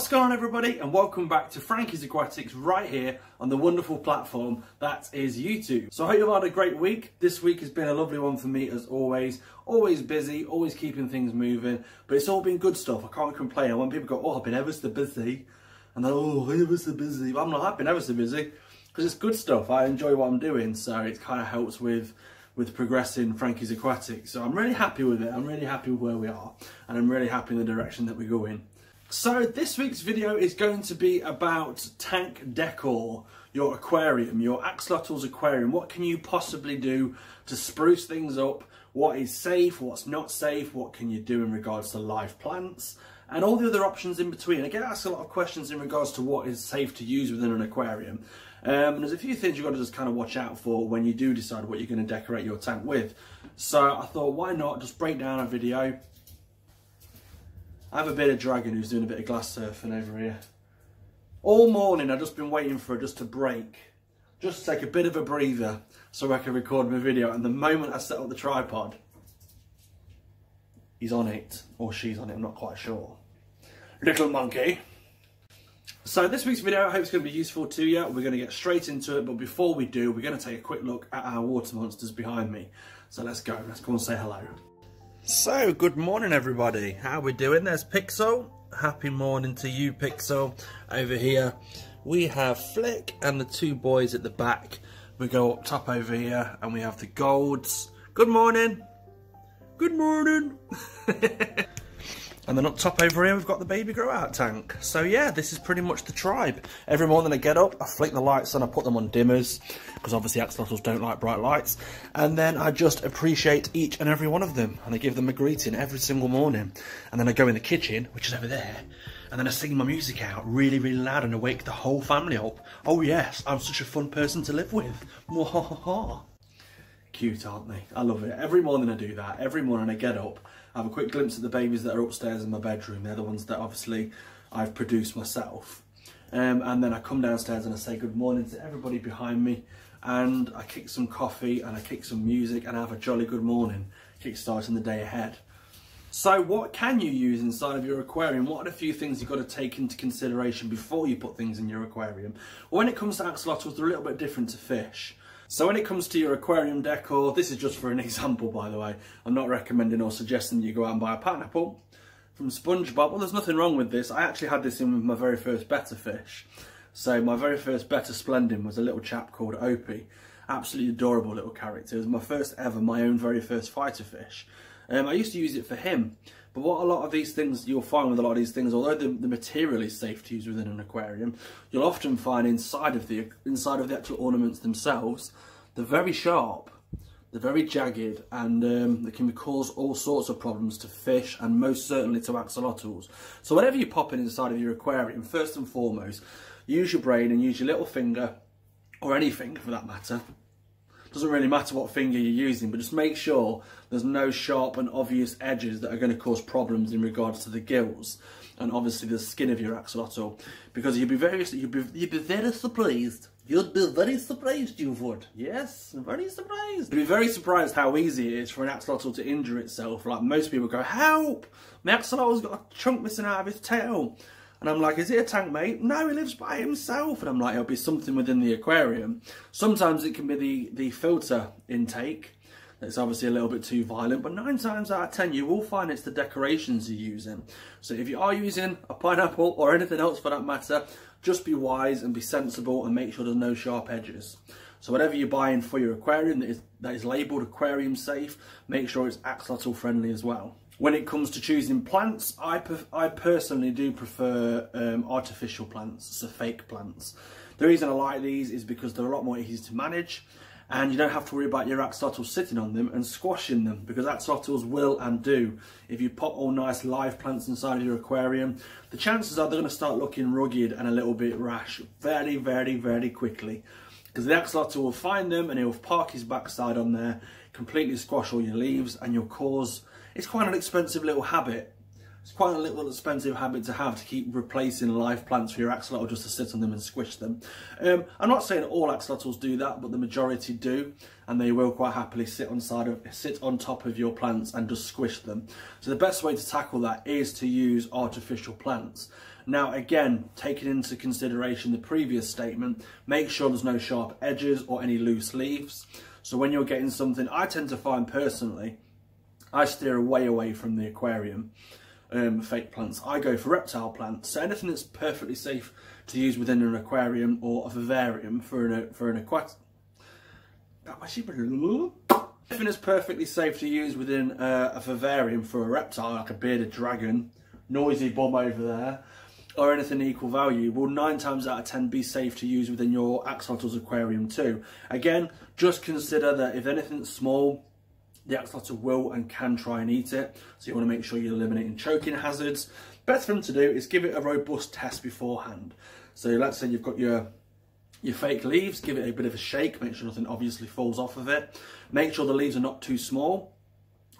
What's going on, everybody, and welcome back to Frankie's Aquatics right here on the wonderful platform that is YouTube. So I hope you've had a great week. This week has been a lovely one for me as always. Always busy, always keeping things moving, but it's all been good stuff. I can't complain. And when people go, oh, I've been ever so busy, and they're, oh, ever so busy. But I'm not, I've been ever so busy because it's good stuff. I enjoy what I'm doing, so it kind of helps with progressing Frankie's Aquatics. So I'm really happy with it. I'm really happy with where we are, and I'm really happy in the direction that we're going. So this week's video is going to be about tank decor, your aquarium, your AXOLOTLS aquarium. What can you possibly do to spruce things up? What is safe, what's not safe, what can you do in regards to live plants, and all the other options in between. I get asked a lot of questions in regards to what is safe to use within an aquarium. There's a few things you've got to just kind of watch out for when you do decide what you're going to decorate your tank with. So I thought, why not just break down a video. I have a bit of dragon who's doing a bit of glass surfing over here. All morning I've just been waiting for it just to break. Just to take a bit of a breather so I can record my video, and the moment I set up the tripod, he's on it, or she's on it, I'm not quite sure. Little monkey. So this week's video I hope it's going to be useful to you. We're going to get straight into it, but before we do, we're going to take a quick look at our water monsters behind me. So let's go and say hello. So, good morning, everybody. How we doing? There's Pixel. Happy morning to you, Pixel. Over here, we have Flick and the two boys at the back. We go up top over here, and we have the Golds. Good morning. Good morning. And then up top over here, we've got the baby grow out tank. So yeah, this is pretty much the tribe. Every morning I get up, I flick the lights on, I put them on dimmers, because obviously axolotls don't like bright lights. And then I just appreciate each and every one of them. And I give them a greeting every single morning. And then I go in the kitchen, which is over there, and then I sing my music out really, really loud and I wake the whole family up. Oh yes, I'm such a fun person to live with. Mwahaha. Cute, aren't they? I love it. Every morning I do that. Every morning I get up, I have a quick glimpse at the babies that are upstairs in my bedroom. They're the ones that obviously I've produced myself. And then I come downstairs and I say good morning to everybody behind me, and I kick some coffee and I kick some music and I have a jolly good morning, kick-starting the day ahead. So what can you use inside of your aquarium? What are the few things you've got to take into consideration before you put things in your aquarium? Well, when it comes to axolotls, they're a little bit different to fish. So when it comes to your aquarium decor, this is just for an example, by the way. I'm not recommending or suggesting you go out and buy a pineapple from SpongeBob. Well, there's nothing wrong with this. I actually had this in with my very first betta fish. So my very first betta splendid was a little chap called Opie. Absolutely adorable little character. It was my first ever, my own very first fighter fish. I used to use it for him. But what a lot of these things, you'll find with a lot of these things, although the material is safe to use within an aquarium, you'll often find inside of the actual ornaments themselves, they're very sharp, they're very jagged, and they can cause all sorts of problems to fish and most certainly to axolotls. So whatever you pop in inside of your aquarium, first and foremost, use your brain and use your little finger, or any finger for that matter. Doesn't really matter what finger you're using, but just make sure there's no sharp and obvious edges that are going to cause problems in regards to the gills and obviously the skin of your axolotl, because you'd be very surprised. You'd be very surprised, you would. Yes, very surprised. You'd be very surprised how easy it is for an axolotl to injure itself. Like, most people go, help! My axolotl's got a chunk missing out of his tail. And I'm like, is it a tank mate? No, he lives by himself. And I'm like, it'll be something within the aquarium. Sometimes it can be the filter intake. That's obviously a little bit too violent, but 9 times out of 10 you will find it's the decorations you're using. So if you are using a pineapple or anything else for that matter, just be wise and be sensible and make sure there's no sharp edges. So whatever you're buying for your aquarium that is labelled aquarium safe, make sure it's axolotl friendly as well. When it comes to choosing plants, I personally do prefer artificial plants, so fake plants. The reason I like these is because they're a lot more easy to manage, and you don't have to worry about your axolotls sitting on them and squashing them, because axolotls will and do. If you put all nice live plants inside of your aquarium, the chances are they're going to start looking rugged and a little bit rash very, very, very quickly. Because the axolotl will find them and he'll park his backside on there, completely squash all your leaves, and you'll cause... It's quite an expensive little habit. It's quite a little expensive habit to have, to keep replacing live plants for your axolotl just to sit on them and squish them. I'm not saying all axolotls do that, but the majority do, and they will quite happily sit on top of your plants and just squish them. So the best way to tackle that is to use artificial plants. Now again, taking into consideration the previous statement, make sure there's no sharp edges or any loose leaves. So when you're getting something, I tend to find personally, I steer away from the aquarium fake plants. I go for reptile plants. So anything that's perfectly safe to use within an aquarium or a vivarium for an aquatic. Anything that's perfectly safe to use within a vivarium for a reptile, like a bearded dragon, noisy bum over there, or anything equal value, will 9 times out of 10 be safe to use within your axolotls aquarium too. Again, just consider that if anything's small, the axolotl will and can try and eat it, so you want to make sure you're eliminating choking hazards. Best thing to do is give it a robust test beforehand. So let's say you've got your fake leaves, give it a bit of a shake, make sure nothing obviously falls off of it. Make sure the leaves are not too small,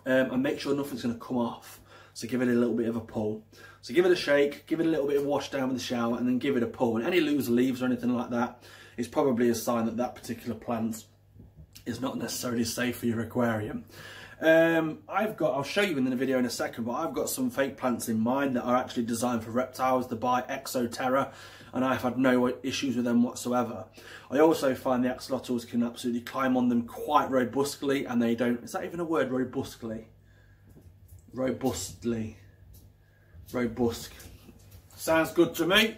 and make sure nothing's going to come off. So give it a little bit of a pull. So give it a shake, give it a little bit of wash down with the shower, and then give it a pull. And any loose leaves or anything like that is probably a sign that that particular plant is not necessarily safe for your aquarium. I'll show you in the video in a second, but I've got some fake plants in mind that are actually designed for reptiles. They're by Exoterra, and I've had no issues with them whatsoever. I also find the axolotls can absolutely climb on them quite robustly, and they don't, is that even a word, robustly? Robust. Sounds good to me.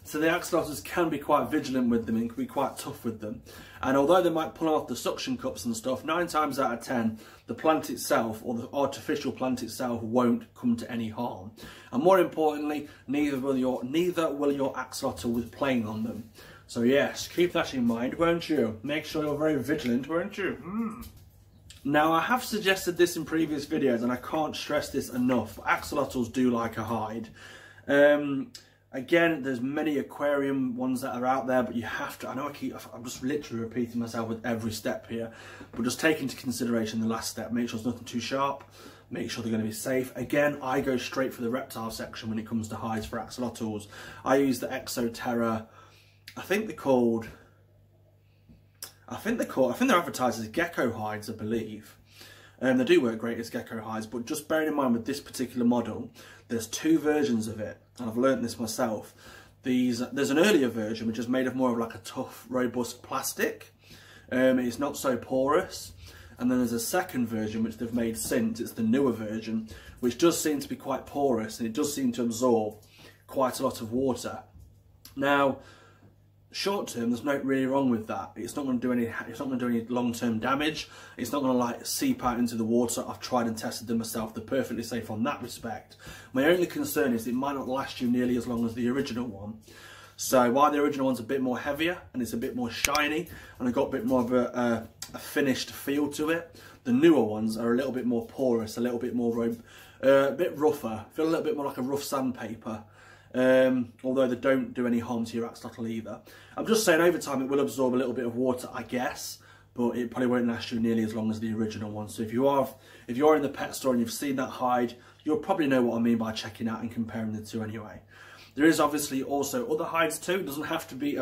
So the axolotls can be quite vigilant with them and can be quite tough with them. And although they might pull off the suction cups and stuff, 9 times out of 10, the plant itself or the artificial plant itself won't come to any harm. And more importantly, neither will your axolotl with playing on them. So yes, keep that in mind, won't you? Make sure you're very vigilant, won't you? Now, I have suggested this in previous videos, and I can't stress this enough. Axolotls do like a hide. Again, there's many aquarium ones that are out there, but you have to, I'm just literally repeating myself with every step here, but just take into consideration the last step. Make sure there's nothing too sharp, make sure they're going to be safe. Again, I go straight for the reptile section when it comes to hides for axolotls. I use the Exoterra, I think they're advertised as gecko hides, I believe. They do work great as gecko hides, but just bearing in mind with this particular model, there's 2 versions of it, and I've learnt this myself. There's an earlier version which is made of more of like a tough, robust plastic. It's not so porous. And then there's a second version which they've made since, it's the newer version, which does seem to be quite porous, and it does seem to absorb quite a lot of water. Now, short term, there's no really wrong with that. It's not going to do any long-term damage. It's not going to like seep out into the water. I've tried and tested them myself. They're perfectly safe on that respect. My only concern is it might not last you nearly as long as the original one. So while the original one's a bit more heavier and it's a bit more shiny and it's got a bit more of a finished feel to it, the newer ones are a little bit more porous, a little bit more a bit rougher. Feel a little bit more like a rough sandpaper. Although they don't do any harm to your axolotl either. I'm just saying over time it will absorb a little bit of water, I guess, but it probably won't last you nearly as long as the original one. So if you're in the pet store and you've seen that hide, you'll probably know what I mean by checking out and comparing the two anyway. There is obviously also other hides too. It doesn't have to be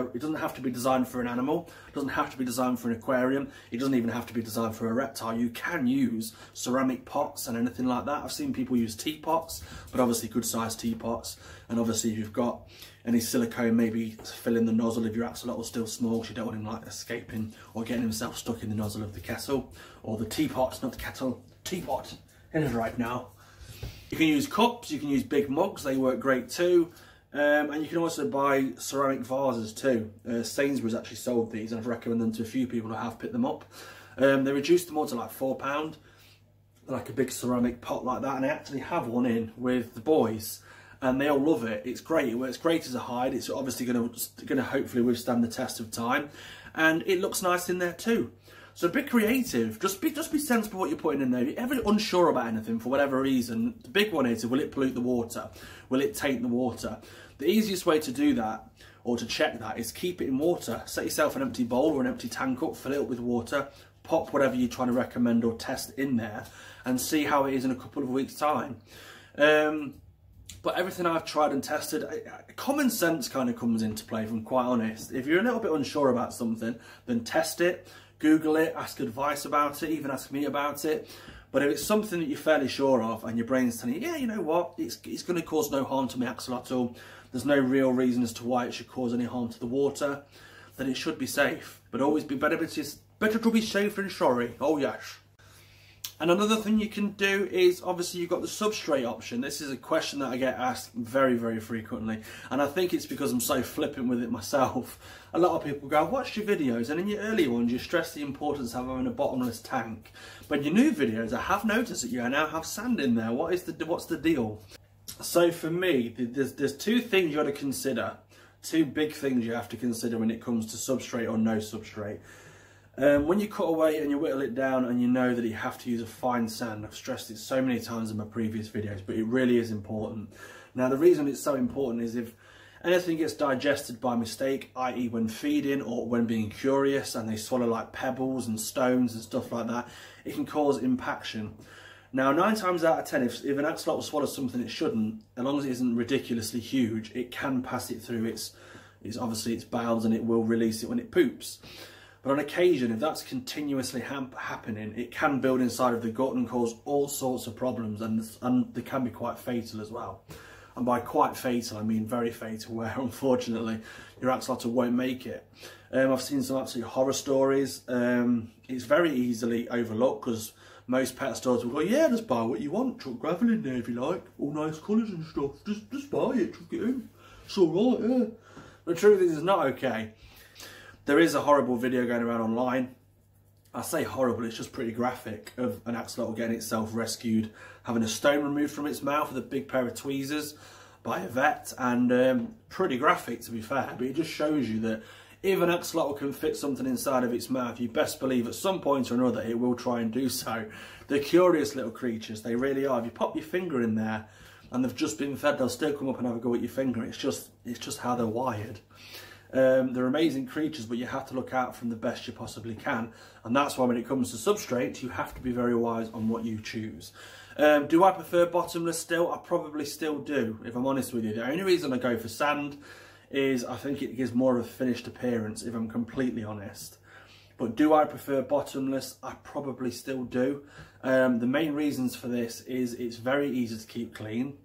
designed for an animal. It doesn't have to be designed for an aquarium. It doesn't even have to be designed for a reptile. You can use ceramic pots and anything like that. I've seen people use teapots, but obviously good sized teapots. And obviously if you've got any silicone, maybe fill in the nozzle if your axolotl is still small, so you don't want him like escaping or getting himself stuck in the nozzle of the kettle or the teapot, not the kettle, teapot. It is right now. You can use cups, you can use big mugs, they work great too. And you can also buy ceramic vases too. Sainsbury's actually sold these and I've recommended them to a few people who have picked them up. They reduced them all to like £4, like a big ceramic pot like that, and I actually have one in with the boys and they all love it. It's great, it works great as a hide. It's obviously going to hopefully withstand the test of time, and it looks nice in there too. So be creative, just be sensible what you're putting in there. If you're ever unsure about anything for whatever reason, the big one is, will it pollute the water? Will it taint the water? The easiest way to do that, or to check that, is keep it in water. Set yourself an empty bowl or an empty tank up, fill it up with water, pop whatever you're trying to recommend or test in there, and see how it is in a couple of weeks' time. But everything I've tried and tested, common sense kind of comes into play, if I'm quite honest. If you're a little bit unsure about something, then test it. Google it, ask advice about it, even ask me about it. But if it's something that you're fairly sure of and your brain's telling you, yeah, you know what, it's going to cause no harm to my axolotl, there's no real reason as to why it should cause any harm to the water, then it should be safe. But always be better to be safe than sorry. Oh yes. And another thing you can do is, obviously you've got the substrate option. This is a question that I get asked very, very frequently. And I think it's because I'm so flippant with it myself. A lot of people go, I've watched your videos, and in your earlier ones you stress the importance of having a bottomless tank. But in your new videos, I have noticed that you now have sand in there. What's the deal? So for me, there's two things you got to consider. Two big things you have to consider when it comes to substrate or no substrate. When you cut away and you whittle it down and you know that you have to use a fine sand, I've stressed it so many times in my previous videos, but it really is important. Now the reason it's so important is if anything gets digested by mistake, i.e. when feeding or when being curious and they swallow like pebbles and stones and stuff like that, it can cause impaction. Now 9 times out of 10, if an axolotl swallows something it shouldn't, as long as it isn't ridiculously huge, it can pass it through its obviously its bowels and it will release it when it poops. But on occasion, if that's continuously happening, it can build inside of the gut and cause all sorts of problems, and they can be quite fatal as well. And by quite fatal, I mean very fatal, where unfortunately your axolotl won't make it. I've seen some absolute horror stories. It's very easily overlooked because most pet stores will go, yeah, just buy what you want, chuck gravel in there if you like, all nice colours and stuff, just buy it, chuck it in, it's alright, yeah. The truth is, it's not okay. There is a horrible video going around online. I say horrible, it's just pretty graphic, of an axolotl getting itself rescued, having a stone removed from its mouth with a big pair of tweezers by a vet, and pretty graphic to be fair, but it just shows you that if an axolotl can fit something inside of its mouth, you best believe at some point or another it will try and do so. They're curious little creatures, they really are. If you pop your finger in there and they've just been fed, they'll still come up and have a go at your finger. It's just how they're wired. They're amazing creatures, but you have to look out for them the best you possibly can, and that's why when it comes to substrate you have to be very wise on what you choose. Do I prefer bottomless still? I probably still do, if I'm honest with you. The only reason I go for sand is I think it gives more of a finished appearance, if I'm completely honest. But do I prefer bottomless? I probably still do. The main reasons for this is it's very easy to keep clean.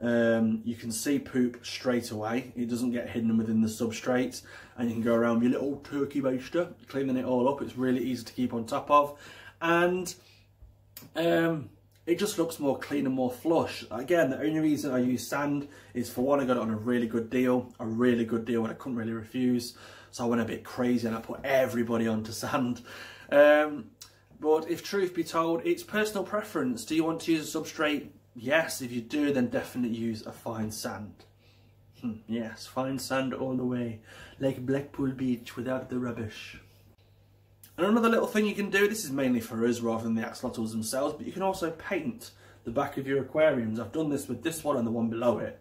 You can see poop straight away. It doesn't get hidden within the substrates, and you can go around with your little turkey baster cleaning it all up. It's really easy to keep on top of, and it just looks more clean and more flush. Again, the only reason I use sand is, for one, I got it on a really good deal and I couldn't really refuse, so I went a bit crazy and I put everybody onto sand. But if truth be told, it's personal preference. Do you want to use a substrate? Yes, if you do, then definitely use a fine sand. Yes, fine sand all the way, like Blackpool Beach without the rubbish. And another little thing you can do, this is mainly for us rather than the axolotls themselves, but you can also paint the back of your aquariums. I've done this with this one and the one below it.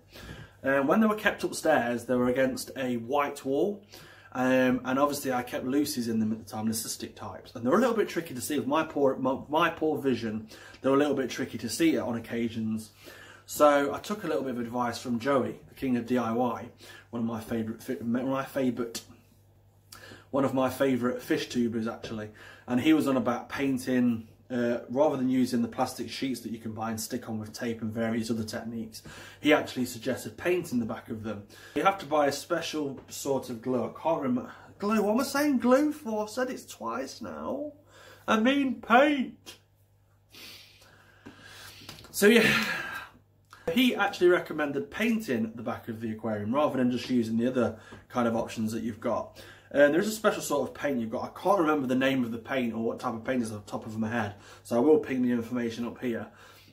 When they were kept upstairs, they were against a white wall, and obviously I kept Lucy's in them at the time, the cystic types, and they were a little bit tricky to see. With my poor vision, they were a little bit tricky to see it on occasions. So I took a little bit of advice from Joey, the king of DIY, one of my favourite fish tubers actually, and he was on about painting, rather than using the plastic sheets that you can buy and stick on with tape and various other techniques, he actually suggested painting the back of them. You have to buy a special sort of glue. I can't remember. Glue? What am I saying glue for? I've said it twice now. I mean paint. So yeah, he actually recommended painting the back of the aquarium rather than just using the other kind of options that you've got. There's a special sort of paint you've got. I can't remember the name of the paint or what type of paint is on the top of my head, so I will ping the information up here.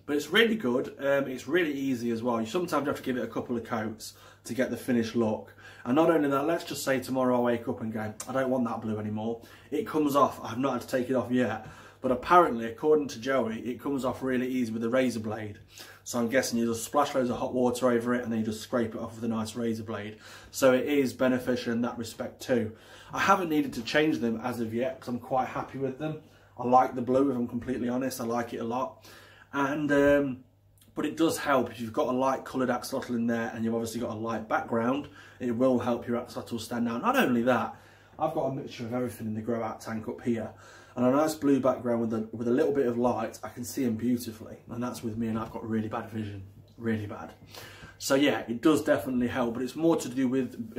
But it's really good. It's really easy as well. You sometimes have to give it a couple of coats to get the finished look. And not only that, let's just say tomorrow I wake up and go, I don't want that blue anymore. It comes off. I've not had to take it off yet. But apparently, according to Joey, it comes off really easy with a razor blade. So I'm guessing you just splash loads of hot water over it and then you just scrape it off with a nice razor blade. So it is beneficial in that respect too. I haven't needed to change them as of yet because I'm quite happy with them. I like the blue, if I'm completely honest. I like it a lot. And but it does help if you've got a light coloured axolotl in there and you've obviously got a light background. It will help your axolotl stand out. Not only that, I've got a mixture of everything in the grow out tank up here. And a nice blue background with a little bit of light, I can see them beautifully. And that's with me, and I've got really bad vision, really bad. So yeah, it does definitely help, but it's more to do with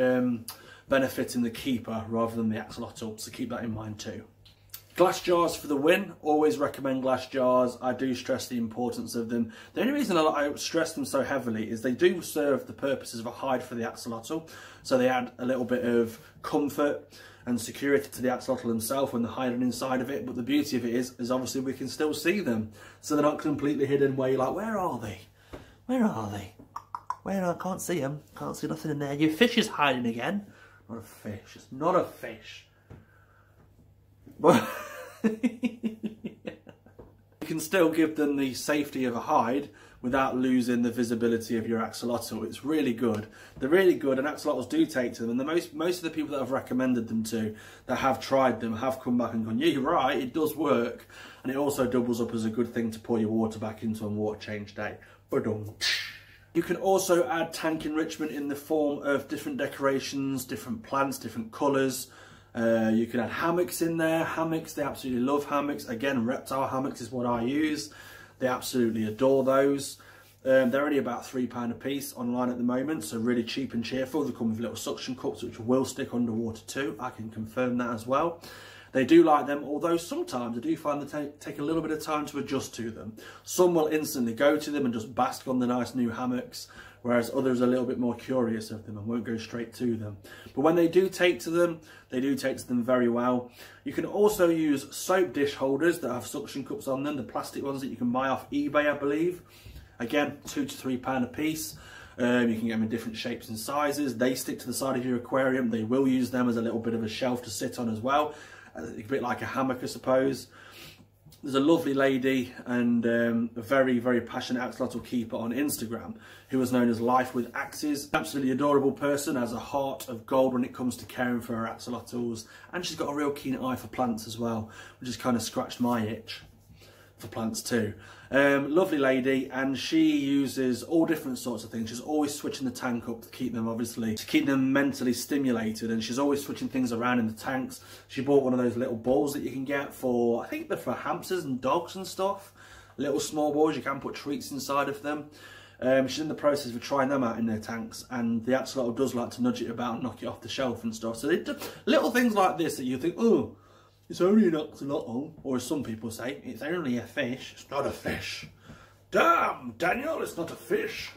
benefiting the keeper rather than the axolotl, so keep that in mind too. Glass jars for the win. Always recommend glass jars. I do stress the importance of them. The only reason I stress them so heavily is they do serve the purposes of a hide for the axolotl. So they add a little bit of comfort and security to the axolotl himself when they're hiding inside of it. But the beauty of it is obviously we can still see them. So they're not completely hidden where you're like, where are they? Where are they? I can't see them. Can't see nothing in there. Your fish is hiding again. Not a fish. It's not a fish. You can still give them the safety of a hide without losing the visibility of your axolotl. It's really good. They're really good, and axolotls do take to them. And most of the people that I've recommended them to, that have tried them, have come back and gone, yeah, you're right, it does work. And it also doubles up as a good thing to pour your water back into on water change day. You can also add tank enrichment in the form of different decorations, different plants, different colours. You can add hammocks in there. Hammocks, they absolutely love hammocks. Again, reptile hammocks is what I use. They absolutely adore those. They're only about £3 a piece online at the moment, so really cheap and cheerful. They come with little suction cups which will stick underwater too. I can confirm that as well. They do like them, although sometimes I do find they take a little bit of time to adjust to them. Some will instantly go to them and just bask on the nice new hammocks, whereas others are a little bit more curious of them and won't go straight to them. But when they do take to them, they do take to them very well. You can also use soap dish holders that have suction cups on them, the plastic ones that you can buy off eBay, I believe. Again, £2 to £3 a piece. You can get them in different shapes and sizes. They stick to the side of your aquarium. They will use them as a little bit of a shelf to sit on as well. A bit like a hammock, I suppose. There's a lovely lady and a very, very passionate axolotl keeper on Instagram who is known as Life with Axes. Absolutely adorable person, has a heart of gold when it comes to caring for her axolotls, and she's got a real keen eye for plants as well, which has kind of scratched my itch for plants too. Lovely lady, and she uses all different sorts of things. She's always switching the tank up to keep them, obviously, to keep them mentally stimulated, and she's always switching things around in the tanks. She bought one of those little balls that you can get for, I think they're for hamsters and dogs and stuff. Little small balls, you can put treats inside of them. She's in the process of trying them out in their tanks, and the axolotl does like to nudge it about and knock it off the shelf and stuff. So they do little things like this that you think, oh, it's only an axolotl, or as some people say, it's only a fish. It's not a fish. Damn, Daniel, it's not a fish.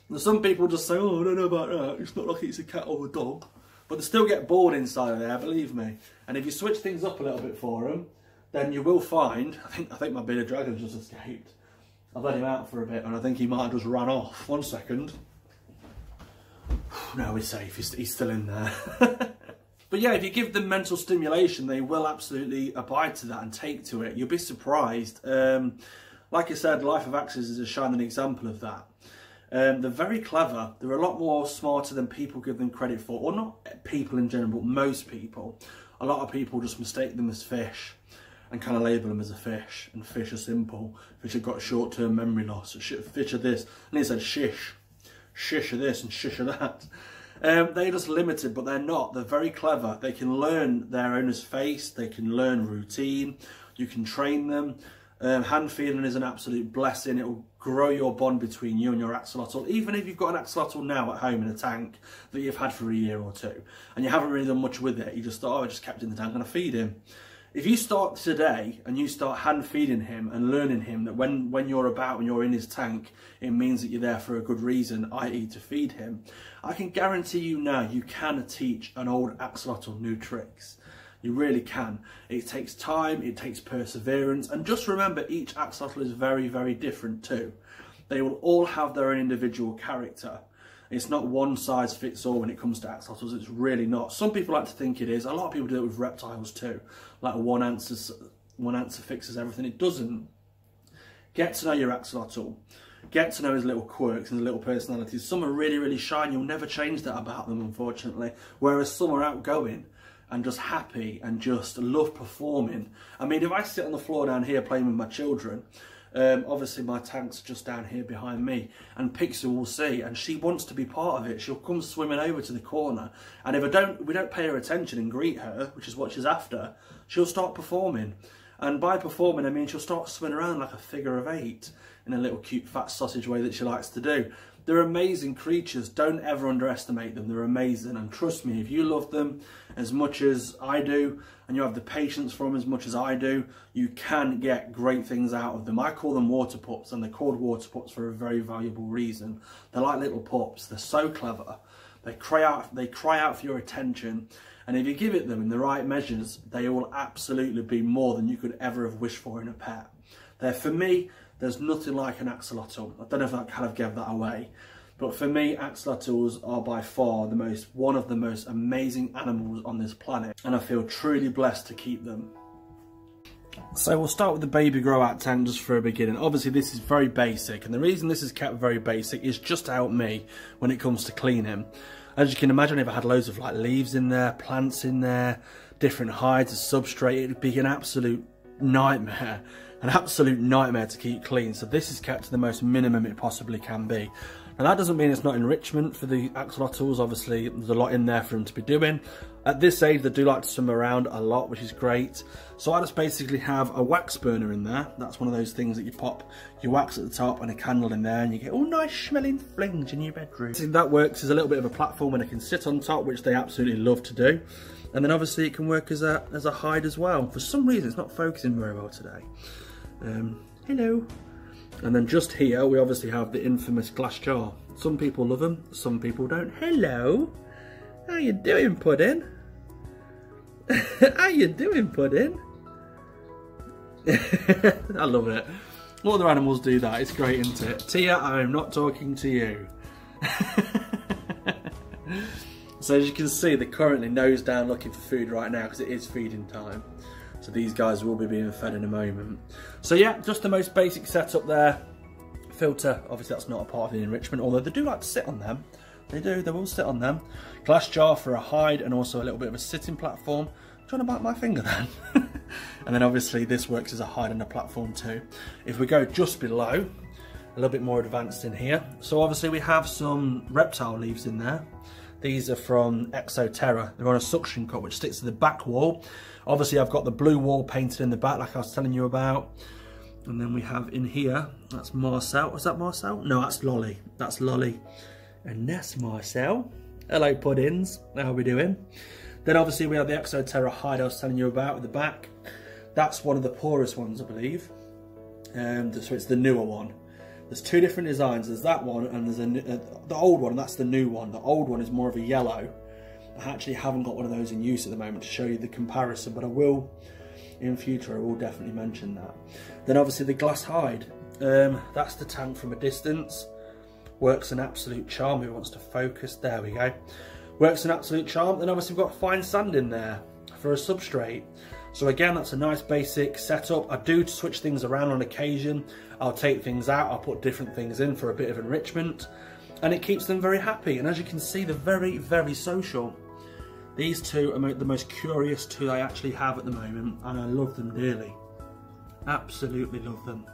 And some people just say, oh, I don't know about that. It's not like it's a cat or a dog. But they still get bored inside of there, believe me. And if you switch things up a little bit for them, then you will find, I think my bearded dragon's just escaped. I've let him out for a bit, and I think he might have just ran off. 1 second. No, he's safe. He's still in there. But yeah, if you give them mental stimulation, they will absolutely abide to that and take to it. You'll be surprised. Like I said, Life of Axes is a shining example of that. They're very clever. They're a lot more smarter than people give them credit for. Or not people in general, but most people. A lot of people just mistake them as fish and kind of label them as a fish. And fish are simple. Fish have got short-term memory loss. Fish are this. And he said shish. Shish are this and shish are that. They're just limited, but they're not. They're very clever. They can learn their owner's face. They can learn routine. You can train them. Hand feeding is an absolute blessing. It will grow your bond between you and your axolotl. Even if you've got an axolotl now at home in a tank that you've had for a year or two, and you haven't really done much with it, you just thought, oh, I just kept it in the tank and I feed him. If you start today and you start hand feeding him and learning him that when you're about and you're in his tank, it means that you're there for a good reason, i.e. to feed him, I can guarantee you now you can teach an old axolotl new tricks. You really can. It takes time, it takes perseverance, and just remember each axolotl is very, very different too. They will all have their own individual character. It's not one size fits all when it comes to axolotls. It's really not. Some people like to think it is. A lot of people do it with reptiles too. Like one answer fixes everything. It doesn't. Get to know your axolotl. Get to know his little quirks and his little personalities. Some are really, really shy and you'll never change that about them, unfortunately. Whereas some are outgoing and just happy and just love performing. I mean, if I sit on the floor down here playing with my children, obviously my tank's just down here behind me, and Pixie will see, and she wants to be part of it. She'll come swimming over to the corner, and if we don't pay her attention and greet her, which is what she's after, she'll start performing. And by performing, I mean she'll start swimming around like a figure of 8 in a little cute fat sausage way that she likes to do. They're amazing creatures. Don't ever underestimate them. They're amazing. And trust me, if you love them as much as I do, and you have the patience for them as much as I do, you can get great things out of them. I call them water pups, and they're called water pups for a very valuable reason. They're like little pups. They're so clever. They cry out for your attention. And if you give it them in the right measures, they will absolutely be more than you could ever have wished for in a pet. For me, there's nothing like an axolotl. I don't know if I kind of gave that away, but for me, axolotls are by far one of the most amazing animals on this planet, and I feel truly blessed to keep them. So we'll start with the baby grow out tank just for a beginning. Obviously this is very basic, and the reason this is kept very basic is just to help me when it comes to cleaning. As you can imagine, if I had loads of like leaves in there, plants in there, different hides as substrate, it would be an absolute nightmare. An absolute nightmare to keep clean. So this is kept to the most minimum it possibly can be. Now that doesn't mean it's not enrichment for the axolotls. Obviously there's a lot in there for them to be doing. At this age they do like to swim around a lot, which is great. So I just basically have a wax burner in there. That's one of those things that you pop your wax at the top and a candle in there, and you get all nice smelling flings in your bedroom. So that works as a little bit of a platform and it can sit on top, which they absolutely love to do. And then obviously it can work as a hide as well. For some reason it's not focusing very well today. Hello. And then just here we obviously have the infamous glass jar. Some people love them, some people don't. Hello. How you doing, Pudding? How you doing, Pudding? I love it. All other animals do that. It's great, isn't it? Tia, I'm not talking to you. So as you can see, they're currently nose down looking for food right now because it is feeding time. So these guys will be being fed in a moment. So yeah, just the most basic setup there. Filter, obviously that's not a part of the enrichment, although they do like to sit on them. They will sit on them. Glass jar for a hide and also a little bit of a sitting platform. Do you want to bite my finger then? And then obviously this works as a hide and a platform too. If we go just below, a little bit more advanced in here. So obviously we have some reptile leaves in there. These are from AXOLOTL. They're on a suction cup which sticks to the back wall. Obviously I've got the blue wall painted in the back like I was telling you about. And then we have in here, that's Marcel. Was that Marcel? No, that's Lolly. That's Lolly. And that's Marcel. Hello Puddings, how are we doing? Then obviously we have the AXOLOTL hide I was telling you about at the back. That's one of the poorest ones I believe. So it's the newer one. There's two different designs. There's that one and there's the old one, and that's the new one. The old one is more of a yellow. I actually haven't got one of those in use at the moment to show you the comparison, but I will in future. I will definitely mention that. Then obviously the glass hide. That's the tank from a distance. Works an absolute charm. Who wants to focus? There we go. Works an absolute charm. Then obviously we've got fine sand in there for a substrate. So again, that's a nice basic setup. I do switch things around on occasion. I'll take things out, I'll put different things in for a bit of enrichment, and it keeps them very happy. And as you can see, they're very, very social. These two are the most curious two I actually have at the moment, and I love them dearly. Absolutely love them.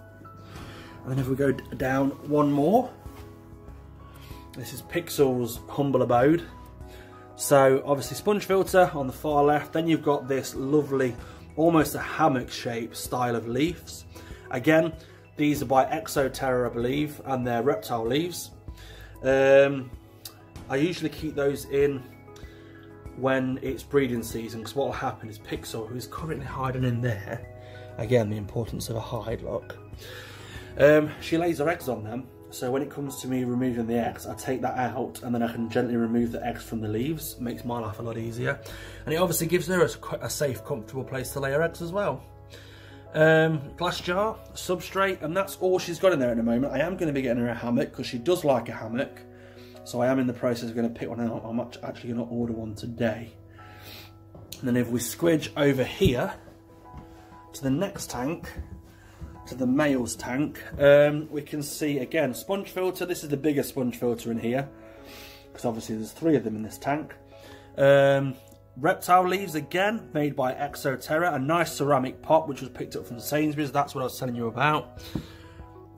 And then if we go down one more, this is Pixel's humble abode. So obviously sponge filter on the far left, then you've got this lovely, almost a hammock shape style of leaves. Again, these are by AXOLOTL, I believe, and they're reptile leaves. I usually keep those in when it's breeding season, because what will happen is Pixel, who is currently hiding in there, again the importance of a hide, look, she lays her eggs on them. So when it comes to me removing the eggs, I take that out and then I can gently remove the eggs from the leaves. It makes my life a lot easier. And it obviously gives her a safe, comfortable place to lay her eggs as well. Glass jar, substrate, and that's all she's got in there at the moment. I am going to be getting her a hammock because she does like a hammock. So I am in the process of going to pick one out. I'm actually going to order one today. And then if we squidge over here to the next tank, to the male's tank, we can see again sponge filter. This is the bigger sponge filter in here because obviously there's 3 of them in this tank. Reptile leaves again, made by AXOLOTL, a nice ceramic pot which was picked up from Sainsbury's. That's what I was telling you about.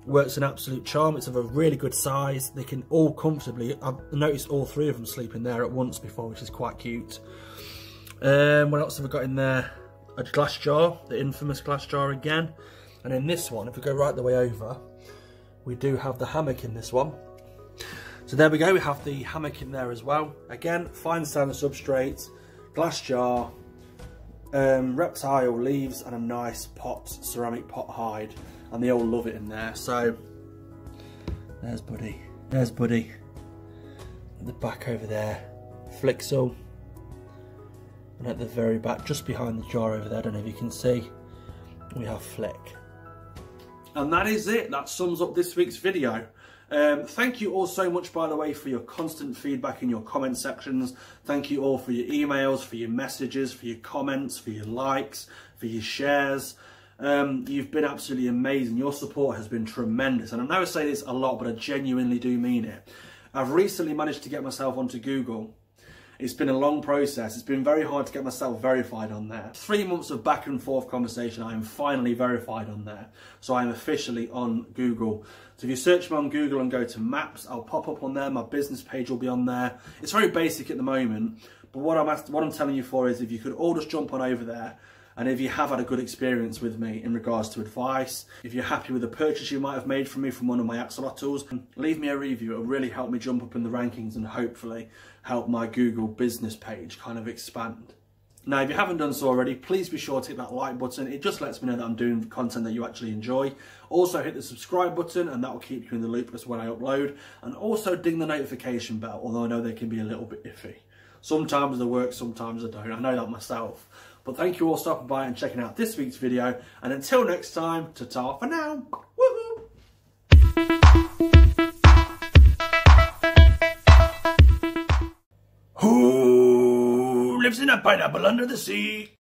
Works an absolute charm. It's of a really good size. They can all comfortably, I've noticed all 3 of them sleeping there at once before, which is quite cute. What else have we got in there? A glass jar, the infamous glass jar again. And in this one, if we go right the way over, we do have the hammock in this one. So there we go, we have the hammock in there as well. Again, fine sand substrate, glass jar, reptile leaves and a nice pot, ceramic pot hide. And they all love it in there. So there's Buddy, there's Buddy. At the back over there, Flixel. And at the very back, just behind the jar over there, I don't know if you can see, we have Flick. And that is it, that sums up this week's video. Thank you all so much, by the way, for your constant feedback in your comment sections. Thank you all for your emails, for your messages, for your comments, for your likes, for your shares. You've been absolutely amazing. Your support has been tremendous. And I know I say this a lot, but I genuinely do mean it. I've recently managed to get myself onto Google. It's been a long process. It's been very hard to get myself verified on there. 3 months of back and forth conversation, I am finally verified on there. So I'm officially on Google. So if you search me on Google and go to Maps, I'll pop up on there. My business page will be on there. It's very basic at the moment, but what I'm telling you for is if you could all just jump on over there, and if you have had a good experience with me in regards to advice, if you're happy with the purchase you might have made from me from one of my AXOLOTLs, leave me a review. It'll really help me jump up in the rankings and hopefully help my Google business page kind of expand. Now, if you haven't done so already, please be sure to hit that like button. It just lets me know that I'm doing content that you actually enjoy. Also hit the subscribe button and that will keep you in the loop as when I upload. And also ding the notification bell, although I know they can be a little bit iffy. Sometimes they work, sometimes they don't. I know that myself. But thank you all for stopping by and checking out this week's video. And until next time, ta-ta for now. Woohoo! Who lives in a pineapple under the sea?